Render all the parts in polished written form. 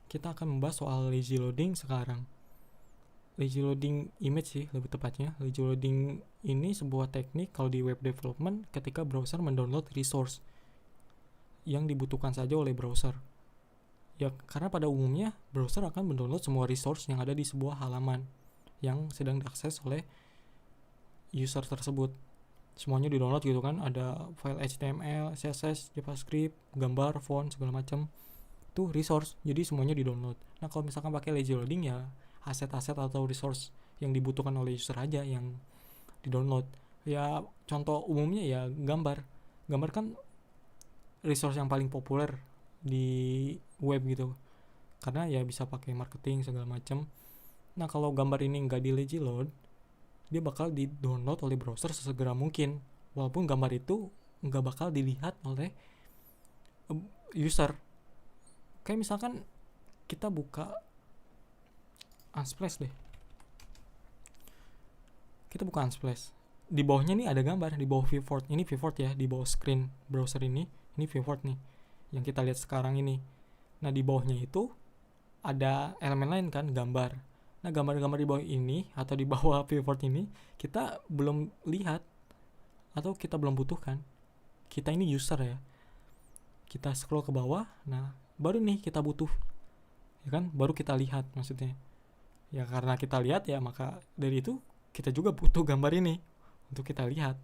kita akan membahas soal lazy loading sekarang. Lazy loading image sih lebih tepatnya. Lazy loading ini sebuah teknik kalau di web development ketika browser mendownload resource yang dibutuhkan saja oleh browser. Ya, karena pada umumnya browser akan mendownload semua resource yang ada di sebuah halaman yang sedang diakses oleh user tersebut. Semuanya di-download gitu kan, ada file HTML, CSS, JavaScript, gambar, font, segala macam. Itu resource, jadi semuanya di-download. Nah, kalau misalkan pakai lazy loading ya aset-aset atau resource yang dibutuhkan oleh user aja yang di-download. Ya, contoh umumnya ya gambar. Gambar kan resource yang paling populer di web gitu. Karena ya bisa pakai marketing segala macam. Nah, kalau gambar ini nggak di lazy load, dia bakal di-download oleh browser sesegera mungkin. Walaupun gambar itu nggak bakal dilihat oleh user. Kayak misalkan kita buka Unsplash deh. Kita buka Unsplash. Di bawahnya nih ada gambar, di bawah viewport. Ini viewport ya, di bawah screen browser ini viewport nih yang kita lihat sekarang ini. Nah, di bawahnya itu ada elemen lain kan, gambar. Nah, gambar-gambar di bawah ini atau di bawah viewport ini kita belum lihat atau kita belum butuhkan. Kita ini user ya. Kita scroll ke bawah, nah baru nih kita butuh. Ya kan? Baru kita lihat maksudnya. Ya karena kita lihat ya maka dari itu kita juga butuh gambar ini untuk kita lihat.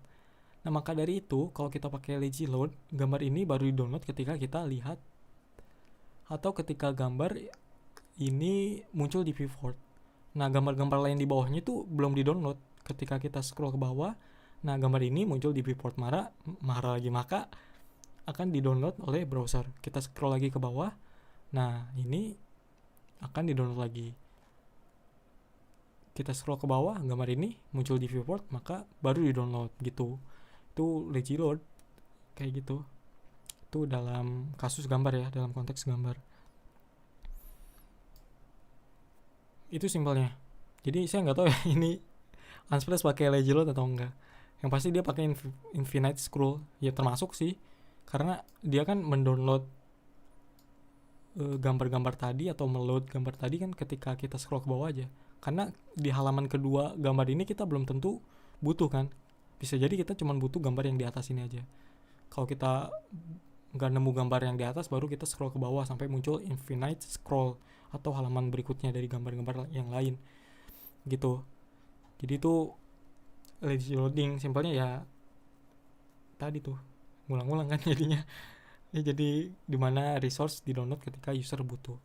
Nah, maka dari itu kalau kita pakai lazy load, gambar ini baru di-download ketika kita lihat atau ketika gambar ini muncul di viewport. Nah, gambar-gambar lain di bawahnya itu belum di-download. Ketika kita scroll ke bawah, nah gambar ini muncul di viewport maka akan di-download oleh browser. Kita scroll lagi ke bawah, nah ini akan di-download lagi. Kita scroll ke bawah, gambar ini muncul di viewport, maka baru di-download gitu. Itu lazy load kayak gitu. Itu dalam kasus gambar ya, dalam konteks gambar. Itu simpelnya. Jadi saya nggak tahu ya ini Unsplash pakai lazy load atau enggak. Yang pasti dia pakai infinite scroll. Ya termasuk sih, karena dia kan mendownload gambar-gambar tadi atau meload gambar tadi kan ketika kita scroll ke bawah aja. Karena di halaman kedua gambar ini kita belum tentu butuh kan. Bisa jadi kita cuma butuh gambar yang di atas ini aja. Kalau kita nggak nemu gambar yang di atas, baru kita scroll ke bawah sampai muncul infinite scroll atau halaman berikutnya dari gambar-gambar yang lain gitu. Jadi itu lazy loading, simpelnya ya tadi tuh ngulang-ngulang kan jadinya. Ya, jadi dimana resource di download ketika user butuh.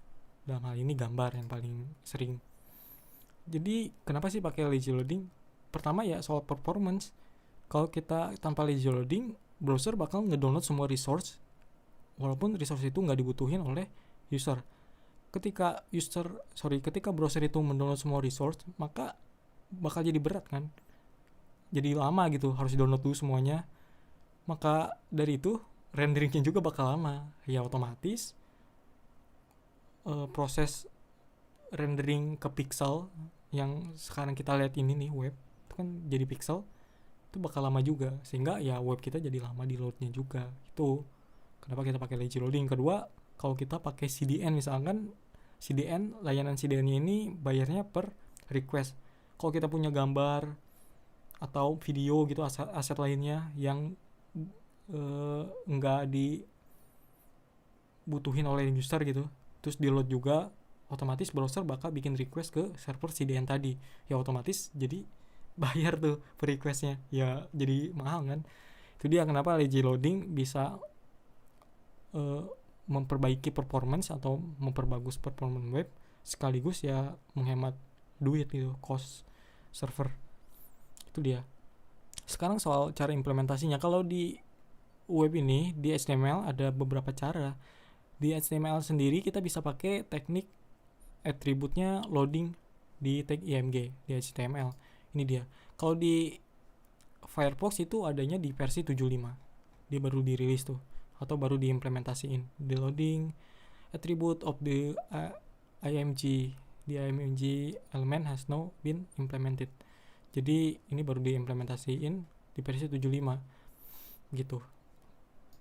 Dalam hal ini gambar yang paling sering. Jadi kenapa sih pakai lazy loading? Pertama ya soal performance. Kalau kita tanpa lazy loading, browser bakal ngedownload semua resource walaupun resource itu nggak dibutuhin oleh user. Ketika browser itu mendownload semua resource, maka bakal jadi berat kan. Jadi lama gitu, harus download dulu semuanya. Maka dari itu renderingnya juga bakal lama. Ya otomatis proses rendering ke pixel yang sekarang kita lihat ini nih, web itu kan jadi pixel, itu bakal lama juga, sehingga ya web kita jadi lama di loadnya juga. Itu kenapa kita pakai lazy loading. Kedua, kalau kita pakai CDN misalkan, layanan CDN ini bayarnya per request. Kalau kita punya gambar atau video gitu, aset lainnya yang nggak dibutuhin oleh user gitu, terus di load juga, otomatis browser bakal bikin request ke server CDN tadi. Ya otomatis jadi bayar tuh per requestnya, ya jadi mahal kan. Itu dia kenapa lazy loading bisa memperbaiki performance atau memperbagus performance web, sekaligus ya menghemat duit gitu, cost server. Itu dia. Sekarang soal cara implementasinya. Kalau di web ini, di HTML ada beberapa cara. Di HTML sendiri kita bisa pakai teknik atributnya loading di tag img di HTML. Ini dia. Kalau di Firefox itu adanya di versi 75. Dia baru dirilis tuh, atau baru diimplementasiin. The loading attribute of the img element has now been implemented. Jadi ini baru diimplementasiin di versi 75 gitu.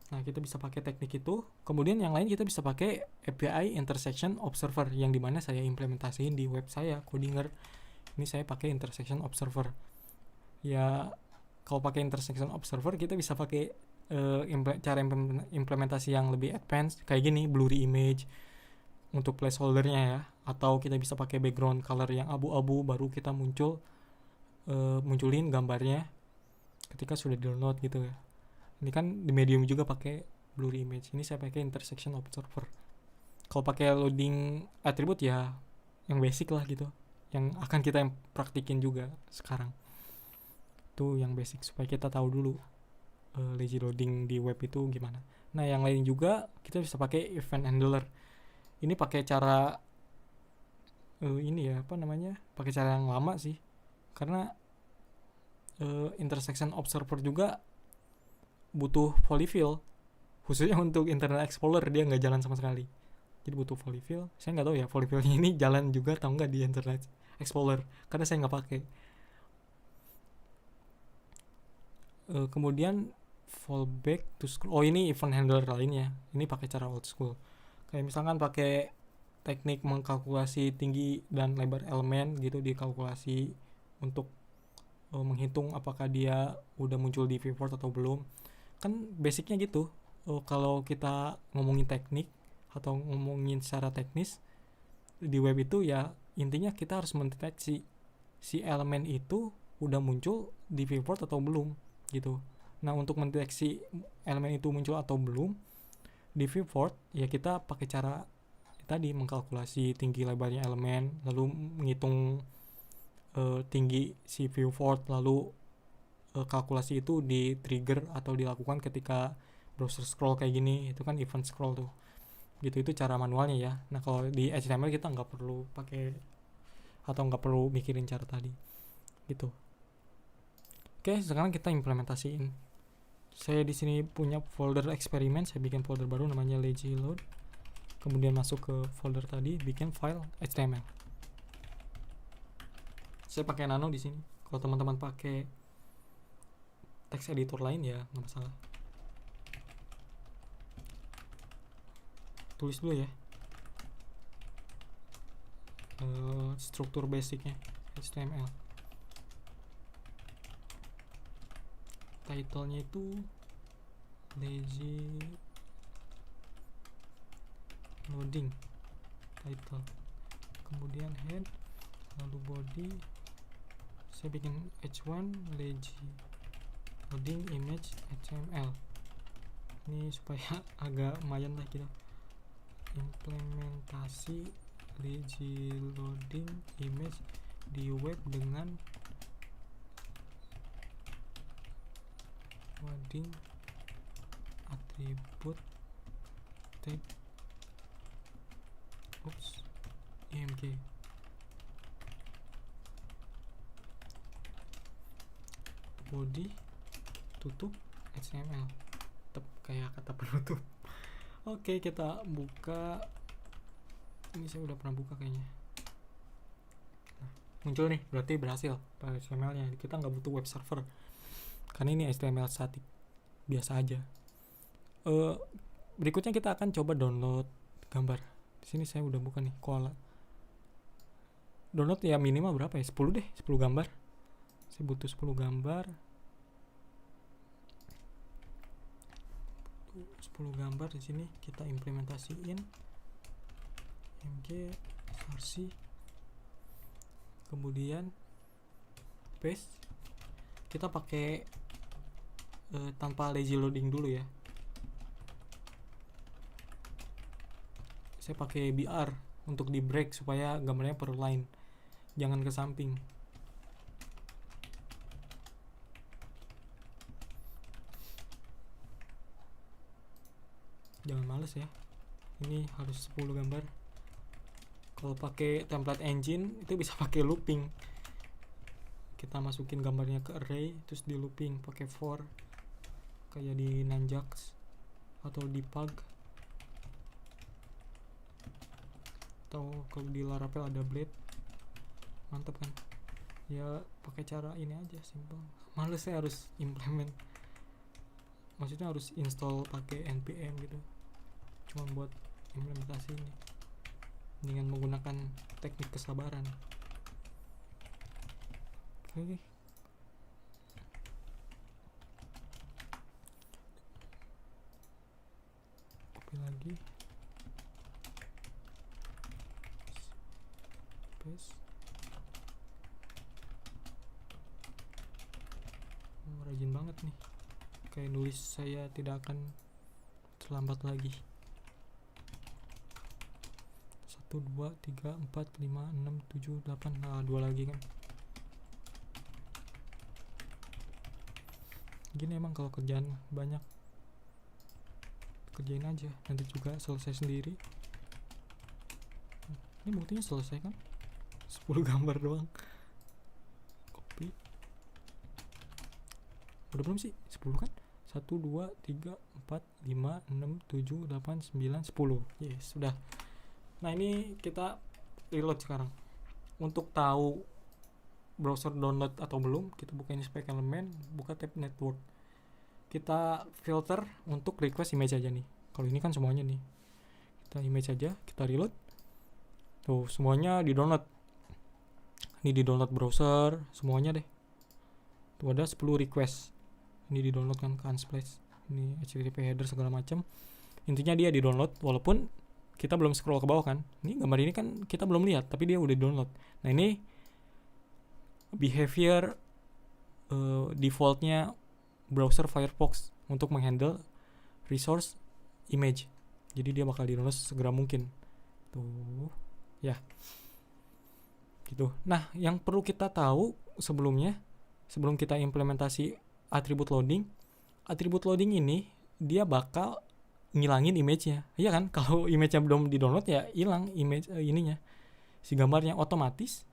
Nah, kita bisa pakai teknik itu. Kemudian yang lain kita bisa pakai API Intersection Observer, yang dimana saya implementasiin di web saya, Codinger. Ini saya pakai Intersection Observer. Ya, kalau pakai Intersection Observer kita bisa pakai cara implementasi yang lebih advance kayak gini, blurry image untuk placeholdernya ya, atau kita bisa pakai background color yang abu-abu, baru kita munculin gambarnya ketika sudah download gitu ya. Ini kan di Medium juga pakai blurry image. Ini saya pakai Intersection Observer. Kalau pakai loading attribute ya yang basic lah gitu, yang akan kita praktikin juga sekarang. Itu yang basic supaya kita tahu dulu lazy loading di web itu gimana. Nah, yang lain juga kita bisa pakai event handler. Ini pakai cara pakai cara yang lama sih, karena Intersection Observer juga butuh polyfill, khususnya untuk Internet Explorer dia nggak jalan sama sekali, jadi butuh polyfill. Saya nggak tahu ya polyfillnya ini jalan juga atau nggak di Internet Explorer, karena saya nggak pakai. Kemudian fallback to scroll. Ini event handler lainnya. Ini pakai cara old school. Kayak misalkan pakai teknik mengkalkulasi tinggi dan lebar elemen gitu, dikalkulasi untuk menghitung apakah dia udah muncul di viewport atau belum. Kan basicnya gitu. Kalau kita ngomongin teknik atau ngomongin secara teknis di web itu ya, intinya kita harus mendeteksi si elemen itu udah muncul di viewport atau belum gitu. Nah, untuk mendeteksi elemen itu muncul atau belum di viewport ya kita pakai cara tadi, mengkalkulasi tinggi lebarnya elemen, lalu menghitung tinggi si viewport, lalu kalkulasi itu di trigger atau dilakukan ketika browser scroll kayak gini. Itu kan event scroll tuh gitu. Itu cara manualnya ya. Nah, kalau di HTML kita nggak perlu pakai atau nggak perlu mikirin cara tadi gitu. Oke, sekarang kita implementasiin. Saya di sini punya folder eksperimen, saya bikin folder baru namanya lazy load. Kemudian masuk ke folder tadi, bikin file HTML. Saya pakai Nano di sini. Kalau teman-teman pakai text editor lain ya nggak masalah. Tulis dulu ya struktur basicnya HTML. Title-nya itu lazy loading title, kemudian head, lalu body. Saya bikin h1 lazy loading image HTML. Ini supaya agak lumayan lah gitu. Implementasi lazy loading image di web dengan loading atribut tag img. Body tutup HTML, tetap kayak kata penutup. Oke, kita buka. Ini saya udah pernah buka kayaknya. Nah, muncul nih, berarti berhasil HTML nya. Kita nggak butuh web server karena ini HTML static biasa aja. Berikutnya kita akan coba download gambar. Di sini saya udah buka nih, Koala. Download ya minimal berapa ya? 10 deh, 10 gambar. Saya butuh 10 gambar. 10 gambar di sini kita implementasiin mg source, kemudian paste. Kita pakai tanpa lazy loading dulu ya. Saya pakai BR untuk di break supaya gambarnya per line, jangan ke samping. Jangan males ya, ini harus 10 gambar. Kalau pakai template engine itu bisa pakai looping. Kita masukin gambarnya ke array terus di looping pakai for, kayak di Nginx atau di Pug, atau kalau di Laravel ada Blade. Mantap kan ya, pakai cara ini aja, simple. Males saya harus implement maksudnya harus install pakai npm gitu, cuma buat implementasi ini dengan menggunakan teknik kesabaran. Oke. Copy lagi, paste. Rajin banget nih, kayak nulis saya tidak akan terlambat lagi. 1, 2, 3, 4, 5, 6, 7, 8. Nah, 2 lagi kan. Gini emang kalau kerjaan banyak, kerjain aja, nanti juga selesai sendiri. Ini buktinya selesai kan, 10 gambar doang. Copy. Udah belum sih? 10 kan? 1, 2, 3, 4, 5, 6, 7, 8, 9, 10. Yes, sudah. Nah, ini kita reload sekarang. Untuk tahu browser download atau belum, kita buka inspect element, buka tab network. Kita filter untuk request image aja nih. Kalau ini kan semuanya nih. Kita image aja, kita reload. Tuh, semuanya di-download. Ini di-download browser, semuanya deh. Tuh ada 10 request. Ini di-download kan ke Unsplash. Ini HTTP header segala macam. Intinya dia di-download walaupun kita belum scroll ke bawah kan. Ini gambar ini kan kita belum lihat, tapi dia udah di-download. Nah, ini behavior defaultnya browser Firefox untuk menghandle resource image. Jadi dia bakal di-download segera mungkin. Tuh, ya. Gitu. Nah, yang perlu kita tahu sebelum kita implementasi atribut loading ini dia bakal ngilangin image-nya. Iya kan? Kalau image-nya belum di-download ya hilang image ininya. Si gambarnya otomatis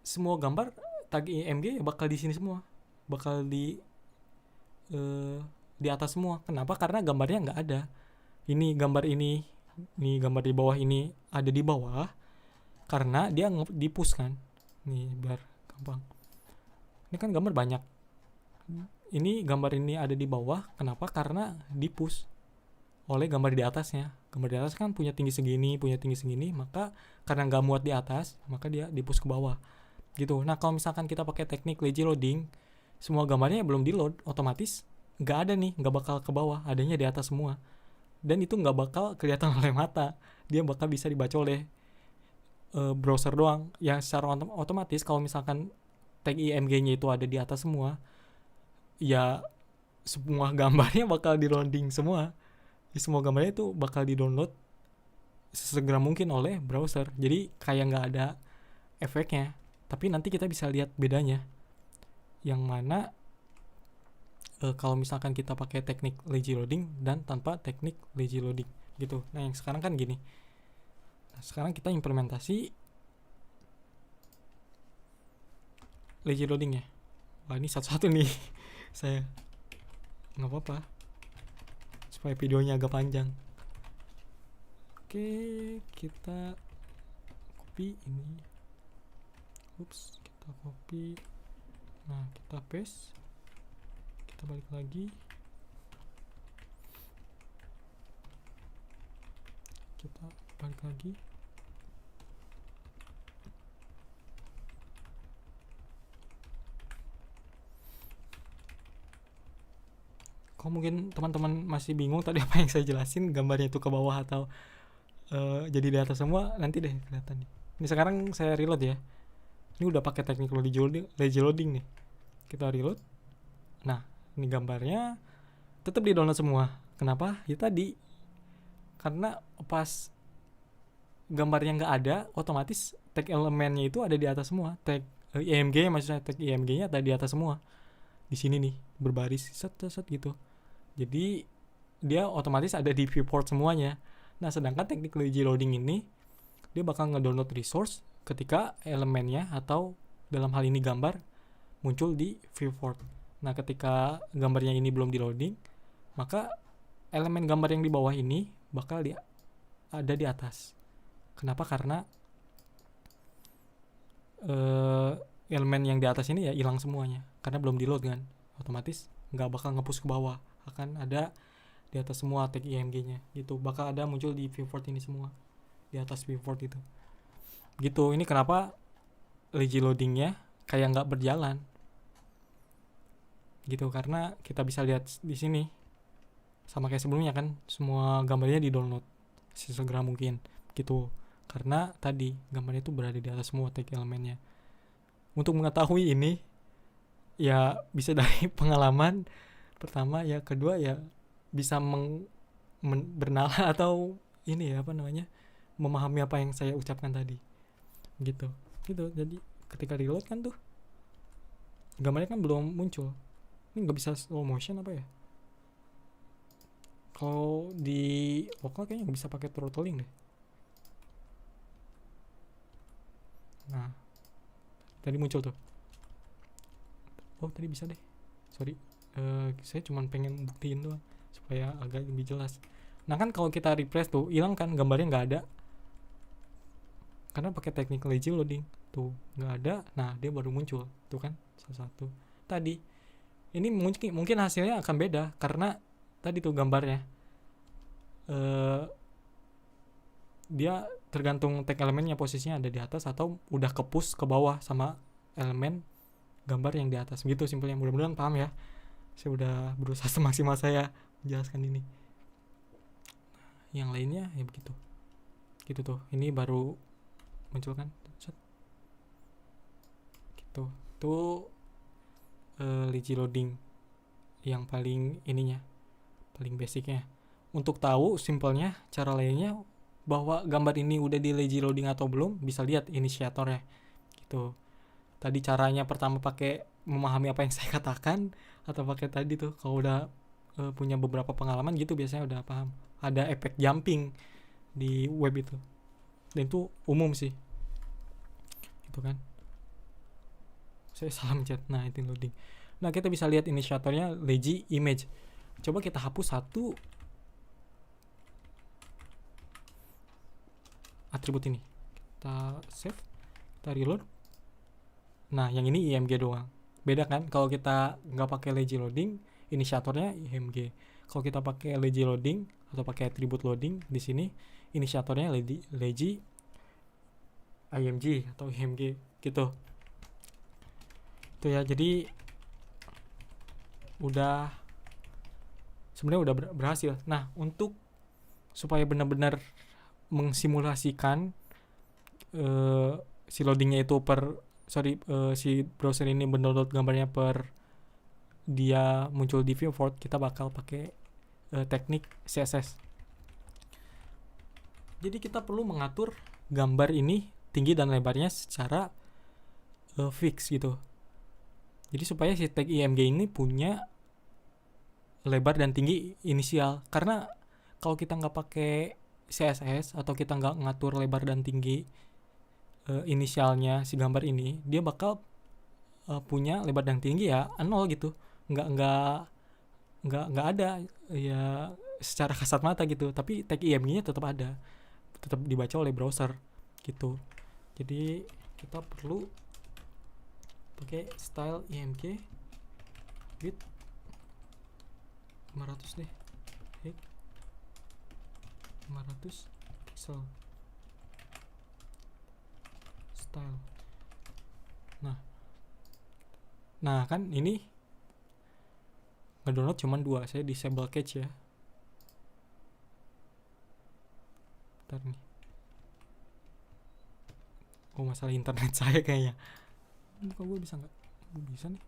semua gambar tag img bakal di sini semua. Bakal di atas semua. Kenapa? Karena gambarnya nggak ada. Ini gambar di bawah ini ada di bawah karena dia di-push kan. Nih biar gampang. Ini kan gambar banyak. Ini gambar ini ada di bawah, kenapa? Karena di-push oleh gambar di atasnya. Gambar di atas kan punya tinggi segini, maka karena nggak muat di atas, maka dia di-push ke bawah. Gitu. Nah, kalau misalkan kita pakai teknik lazy loading, semua gambarnya belum di-load, otomatis nggak ada nih, nggak bakal ke bawah, adanya di atas semua. Dan itu nggak bakal kelihatan oleh mata, dia bakal bisa dibaca oleh browser doang. Yang secara otomatis kalau misalkan tag img-nya itu ada di atas semua, ya semua gambarnya bakal di-loading semua. Semua gambarnya itu bakal di-download sesegera mungkin oleh browser. Jadi kayak nggak ada efeknya. Tapi nanti kita bisa lihat bedanya. Yang mana kalau misalkan kita pakai teknik lazy loading dan tanpa teknik lazy loading gitu. Nah, yang sekarang kan gini. Nah, sekarang kita implementasi lazy loading ya. Wah, ini satu-satu nih. Saya nggak apa-apa supaya videonya agak panjang. Oke, kita copy ini. Kita copy. Nah, kita paste. Kita balik lagi. Kita balik lagi. Kok mungkin teman-teman masih bingung tadi apa yang saya jelasin, gambarnya itu ke bawah atau jadi di atas semua, nanti deh kelihatan nih. Ini sekarang saya reload ya. Ini udah pakai teknik lazy loading nih. Kita reload. Nah, ini gambarnya tetap di download semua. Kenapa? Ya tadi karena pas gambarnya nggak ada, otomatis tag elemennya itu ada di atas semua. Tag img maksudnya tag img-nya ada di atas semua. Di sini nih berbaris set gitu. Jadi dia otomatis ada di viewport semuanya. Nah, sedangkan teknik lazy loading ini dia bakal ngedownload resource ketika elemennya atau dalam hal ini gambar muncul di viewport. Nah, ketika gambarnya ini belum di loading, maka elemen gambar yang di bawah ini bakal ada di atas. Kenapa? Karena elemen yang di atas ini ya hilang semuanya karena belum di load kan. Otomatis nggak bakal nge-push ke bawah akan ada di atas semua tag IMG-nya gitu, bakal ada muncul di viewport ini semua di atas viewport itu gitu. Ini kenapa lazy loadingnya kayak nggak berjalan gitu, karena kita bisa lihat di sini sama kayak sebelumnya kan, semua gambarnya di download sesegera mungkin gitu, karena tadi gambarnya itu berada di atas semua tag elemennya. Untuk mengetahui ini ya bisa dari pengalaman pertama, ya kedua ya bisa bernala atau ini ya apa namanya, memahami apa yang saya ucapkan tadi gitu. Jadi ketika reload kan tuh gambarnya kan belum muncul. Ini nggak bisa slow motion apa ya? Kalau di lokal kayaknya nggak bisa pakai throttling deh. Nah, tadi muncul tuh. Oh, tadi bisa deh. Sorry, saya cuma pengen buktiin doang supaya agak lebih jelas. Nah kan kalau kita refresh tuh hilang kan, gambarnya nggak ada karena pakai teknik lazy loading tuh, nggak ada. Nah dia baru muncul tuh kan, salah satu tadi. Ini mungkin hasilnya akan beda karena tadi tuh gambarnya dia tergantung tag elemennya posisinya ada di atas atau udah ke push ke bawah sama elemen gambar yang di atas gitu simpelnya. Mudah-mudahan paham ya, saya udah berusaha semaksimal saya menjelaskan ini. Yang lainnya ya begitu gitu tuh, ini baru muncul kan gitu tuh. Lazy loading yang paling ininya, paling basicnya. Untuk tahu simpelnya cara lainnya bahwa gambar ini udah di lazy loading atau belum, bisa lihat inisiatornya gitu. Tadi caranya pertama pakai memahami apa yang saya katakan, atau pakai tadi tuh kalau udah punya beberapa pengalaman gitu biasanya udah paham. Ada efek jumping di web itu, dan itu umum sih gitu kan. Saya salah mencet. Nah itu loading. Nah kita bisa lihat inisiatornya lazy image. Coba kita hapus satu atribut ini, kita save, kita reload. Nah yang ini IMG doang. Beda kan kalau kita nggak pakai lazy loading, inisiatornya IMG. Kalau kita pakai lazy loading atau pakai atribut loading, di sini inisiatornya lazy IMG atau IMG gitu. Itu ya, jadi udah sebenarnya udah berhasil. Nah untuk supaya benar-benar mengsimulasikan si loadingnya itu si browser ini mendownload gambarnya per dia muncul di viewport, kita bakal pakai teknik CSS. Jadi kita perlu mengatur gambar ini tinggi dan lebarnya secara fix gitu. Jadi supaya si tag IMG ini punya lebar dan tinggi inisial. Karena kalau kita nggak pakai CSS atau kita nggak ngatur lebar dan tinggi inisialnya si gambar ini, dia bakal punya lebar dan tinggi ya 0 gitu. Nggak ada ya secara kasat mata gitu. Tapi tag IMG-nya tetap ada, tetap dibaca oleh browser gitu. Jadi kita perlu pakai style IMG width 500 deh, height 500 pixel, style. Nah kan ini ngedownload cuma 2, saya disable cache ya. Bentar nih, masalah internet saya kayaknya. Kok gue bisa nggak? Gue bisa nih.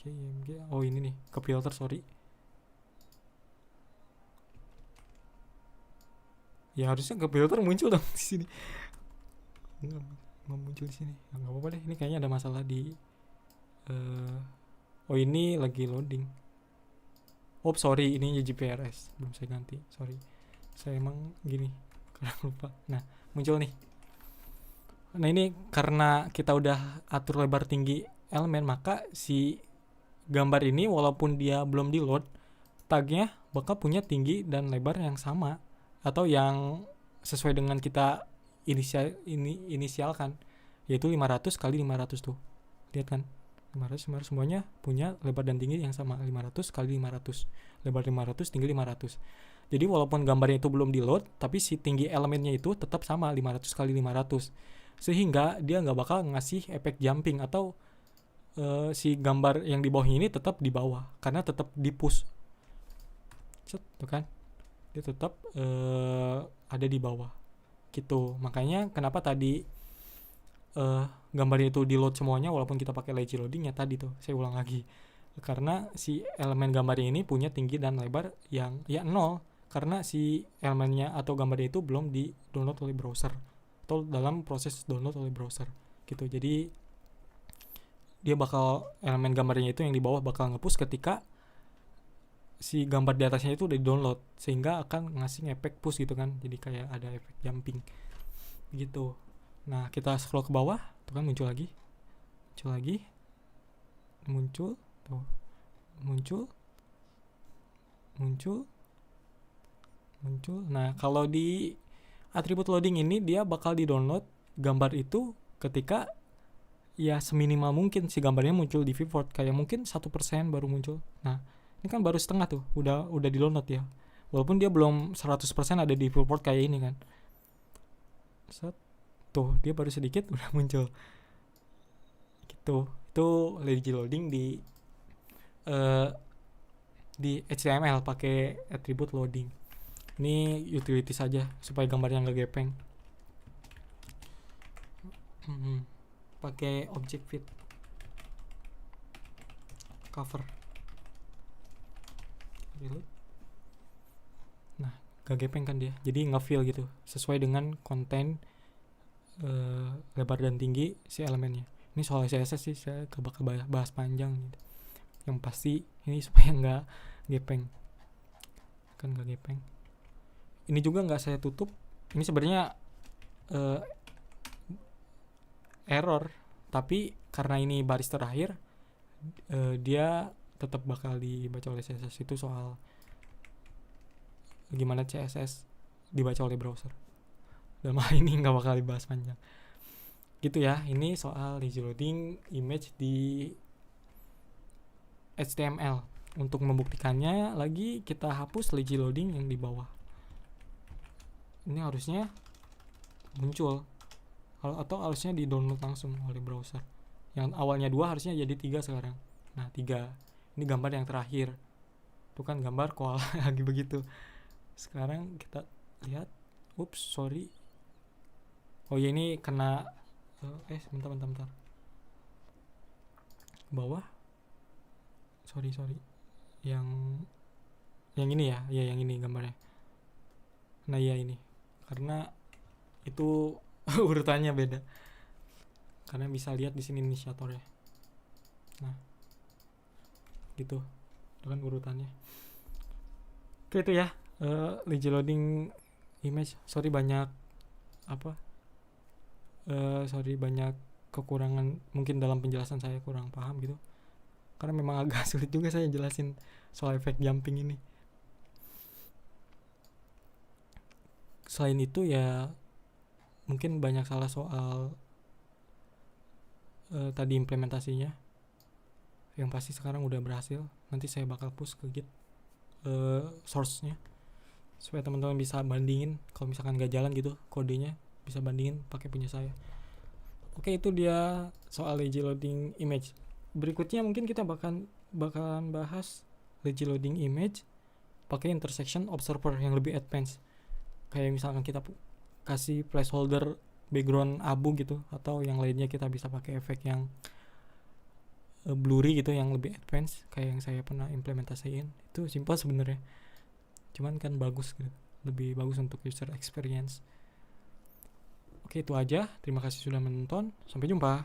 IMG. Oh ini nih, ke filter, sorry. Ya harusnya ke filter muncul dong di sini. Nggak muncul di sini. Nggak apa-apa deh. Ini kayaknya ada masalah di. Oh ini lagi loading. Oh sorry, ini GPRS belum saya ganti. Sorry, saya emang gini, karena lupa. Nah muncul nih. Nah ini karena kita udah atur lebar tinggi elemen, maka si gambar ini walaupun dia belum di load, tagnya bakal punya tinggi dan lebar yang sama atau yang sesuai dengan kita inisialkan, yaitu 500 kali 500 tuh. Lihat kan 500 semuanya punya lebar dan tinggi yang sama, 500 kali 500, lebar 500, tinggi 500. Jadi walaupun gambarnya itu belum di load, tapi si tinggi elemennya itu tetap sama, 500 kali 500, sehingga dia nggak bakal ngasih efek jumping atau si gambar yang di bawahnya ini tetap di bawah karena tetap di push. Tuh kan, dia tetap ada di bawah gitu. Makanya kenapa tadi gambarnya itu di load semuanya walaupun kita pakai lazy loading, ya tadi tuh saya ulang lagi, karena si elemen gambarnya ini punya tinggi dan lebar yang ya 0, karena si elemennya atau gambarnya itu belum di download oleh browser atau dalam proses download oleh browser gitu. Jadi dia bakal, elemen gambarnya itu yang di bawah bakal nge-push ketika si gambar di atasnya itu udah di download, sehingga akan ngasih efek push gitu kan, jadi kayak ada efek jumping gitu. Nah kita scroll ke bawah tuh kan, muncul lagi muncul tuh, muncul. Nah kalau di attribute loading ini dia bakal di download gambar itu ketika ya seminimal mungkin si gambarnya muncul di viewport, kayak mungkin 1% baru muncul. Nah ini kan baru setengah tuh udah di download ya, walaupun dia belum 100% ada di viewport kayak ini kan. Tuh dia baru sedikit udah muncul gitu. Itu lazy loading di HTML pakai attribute loading. Ini utility saja supaya gambarnya nggak gepeng. Pakai object fit cover. Nah gak gepeng kan dia, jadi nge-fill gitu sesuai dengan konten lebar dan tinggi si elemennya. Ini soal CSS sih saya gak bakal bahas panjang gitu. Yang pasti ini supaya nggak gepeng, kan nggak gepeng. Ini juga nggak saya tutup, ini sebenarnya error, tapi karena ini baris terakhir dia tetap bakal dibaca oleh CSS. Itu soal gimana CSS dibaca oleh browser. Dalam hal ini nggak bakal dibahas panjang gitu ya. Ini soal lazy loading image di HTML. Untuk membuktikannya lagi, kita hapus lazy loading yang di bawah. Ini harusnya muncul atau harusnya di download langsung oleh browser. Yang awalnya 2 harusnya jadi 3 sekarang. Nah 3 ini gambar yang terakhir, itu kan gambar koala lagi begitu. Sekarang kita lihat, sorry, oh ya ini kena bentar bawah, sorry yang ini ya, yang ini gambarnya. Nah ya ini karena itu urutannya beda, karena bisa lihat di sini inisiatornya. Nah gitu, itu kan urutannya. Oke itu ya lazy loading image. Sorry banyak banyak kekurangan mungkin dalam penjelasan saya, kurang paham gitu, karena memang agak sulit juga saya jelasin soal efek jumping ini. Selain itu ya mungkin banyak salah soal tadi implementasinya. Yang pasti sekarang udah berhasil. Nanti saya bakal push ke Git source-nya supaya teman-teman bisa bandingin. Kalau misalkan gak jalan gitu kodenya, bisa bandingin pakai punya saya. Oke, itu dia soal lazy loading image. Berikutnya mungkin kita bakalan bahas lazy loading image pakai intersection observer yang lebih advance. Kayak misalkan kita kasih placeholder background abu gitu, atau yang lainnya kita bisa pakai efek yang blurry gitu yang lebih advance kayak yang saya pernah implementasiin. Itu simple sebenarnya, cuman kan bagus gitu, lebih bagus untuk user experience. Oke itu aja, terima kasih sudah menonton, sampai jumpa.